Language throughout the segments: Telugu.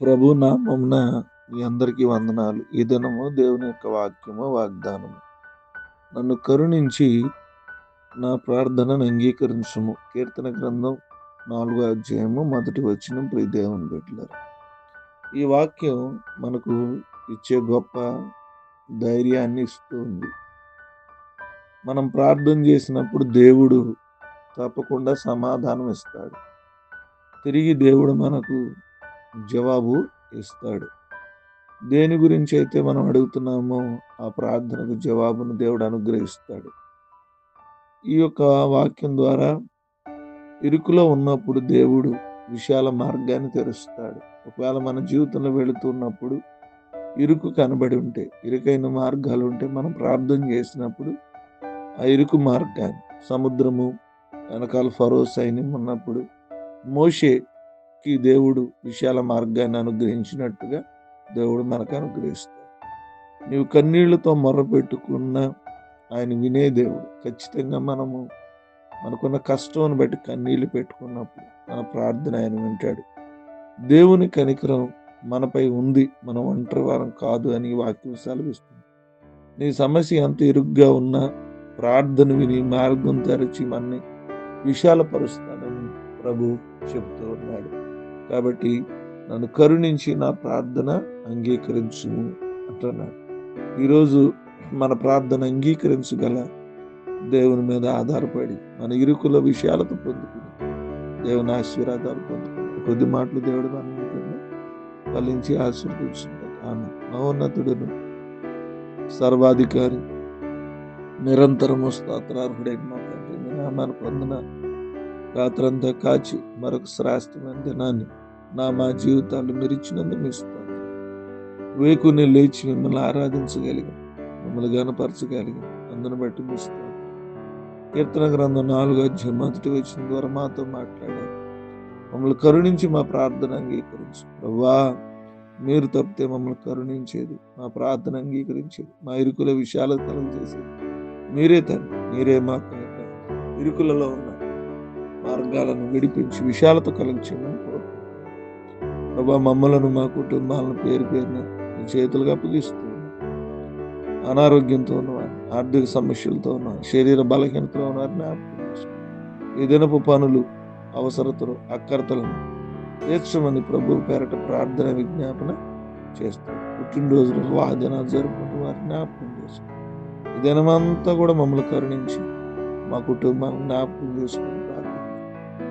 ప్రభు నామమున మీ అందరికీ వందనాలు. ఈ దినము దేవుని యొక్క వాక్యము, వాగ్దానము. నన్ను కరుణించి నా ప్రార్థనను అంగీకరించుము. కీర్తన గ్రంథం 4వ అధ్యాయము 1వ వచనం. ప్రియ దేవుని బిడ్డలారా, ఈ వాక్యం మనకు ఇచ్చే గొప్ప ధైర్యాన్ని ఇస్తూ ఉంది. మనం ప్రార్థన చేసినప్పుడు దేవుడు తప్పకుండా సమాధానం ఇస్తాడు. తిరిగి దేవుడు మనకు జవాబు ఇస్తాడు. దేని గురించి అయితే మనం అడుగుతున్నామో ఆ ప్రార్థనకు జవాబును దేవుడు అనుగ్రహిస్తాడు. ఈ యొక్క వాక్యం ద్వారా ఇరుకులో ఉన్నప్పుడు దేవుడు విశాల మార్గాన్ని తెరుస్తాడు. ఒకవేళ మన జీవితంలో వెళుతున్నప్పుడు ఇరుకు కనబడి ఉంటే, ఇరుకైన మార్గాలు ఉంటే, మనం ప్రార్థన చేసినప్పుడు ఆ ఇరుకు మార్గాన్ని, సముద్రము వెనకాల ఫరో సైన్యం ఉన్నప్పుడు మోషేకి దేవుడు విశాల మార్గాన్ని అనుగ్రహించినట్టుగా దేవుడు మనకు అనుగ్రహిస్తాడు. నీవు కన్నీళ్లతో మొర్రపెట్టుకున్న ఆయన వినే దేవుడు. ఖచ్చితంగా మనకున్న కష్టాన్ని బట్టి కన్నీళ్లు పెట్టుకున్నప్పుడు మన ప్రార్థన ఆయన వింటాడు. దేవుని కనికరం మనపై ఉంది, మనం ఒంటరి వారం కాదు అని వాక్యం సెలవిస్తుంది. నీ సమస్య ఎంత ఇరుగ్గా ఉన్నా ప్రార్థన విని మార్గం తెరచి మనని విశాలపరుస్తానని ప్రభు చెప్తూ ఉన్నాడు. కాబట్టి నన్ను కరుణించి నా ప్రార్థన అంగీకరించుము అంటున్నాడు. ఈరోజు మన ప్రార్థన అంగీకరించగల దేవుని మీద ఆధారపడి మన ఇరుకుల విషయాలత పొందుకుని దేవుని ఆశీర్వాదాలు పొందుకుని కొద్ది మాటలు దేవుడు మన ఫలించి ఆశీర్వదించుకుంటాడు. ఆమె మహోన్నతుడును సర్వాధికారి నిరంతరము స్తోత్రార్హుడైన మా తండ్రి, మీ నామాన్ని పొందిన రాత్రంతా కాచి మరొక శ్రేష్టమైన దినాన్ని మా జీవితాలు మీరు ఇచ్చినందుకు మీ స్తోత్రం. వేకుని లేచి మిమ్మల్ని ఆరాధించగలిగాం, మిమ్మల్ని గనపరచగలిగాం. అందును బట్టి మీ స్తోత్రం. కీర్తన గ్రంథం 4వ అధ్యాయం 1వ వచనం ద్వారా మాతో మాట్లాడారు. మమ్మల్ని కరుణించి మా ప్రార్థన అంగీకరించు. ప్రభువా, మీరు తప్పితే మమ్మల్ని కరుణించేది, మా ప్రార్థన అంగీకరించేది, మా ఇరుకుల విషయాలు కలుగజేసేది మీరే తండ్రి. మీరే మాకు ఇరుకులలో ఉన్న మార్గాలను విడిపించి విశాలత కలుగచేయమని కోరుకుంటున్నాను. ప్రభా, మమ్మలను మా కుటుంబాలను పేరు పేరున మీ చేతులుగా అప్పగిస్తూ ఉన్నాం. అనారోగ్యంతో ఉన్నవారు, ఆర్థిక సమస్యలతో ఉన్నవారు, శరీర బలహీనతలో ఉన్నవారిని ఈ దినపు పనులు, అవసరతలు, అక్కర్తలను తీర్చమని ప్రభు పేరట ప్రార్థన విజ్ఞాపన చేస్తాం. పుట్టినరోజులు, వాహనాలు జరుపుకుంటూ వారిని జ్ఞాపకం చేస్తాం. ఈ దినమంతా కూడా మమ్మల్ని కరుణించి మా కుటుంబాన్ని జ్ఞాపకం చేసుకుని ప్రార్థన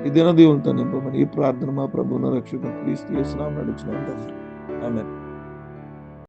ఈ దిన దీవులతో నింపమని ఈ ప్రార్థన మా ప్రభువును రక్షకుడు క్రీస్తు యేసు నామమున అడుగుచున్నాను తండ్రి. ఆమేన్.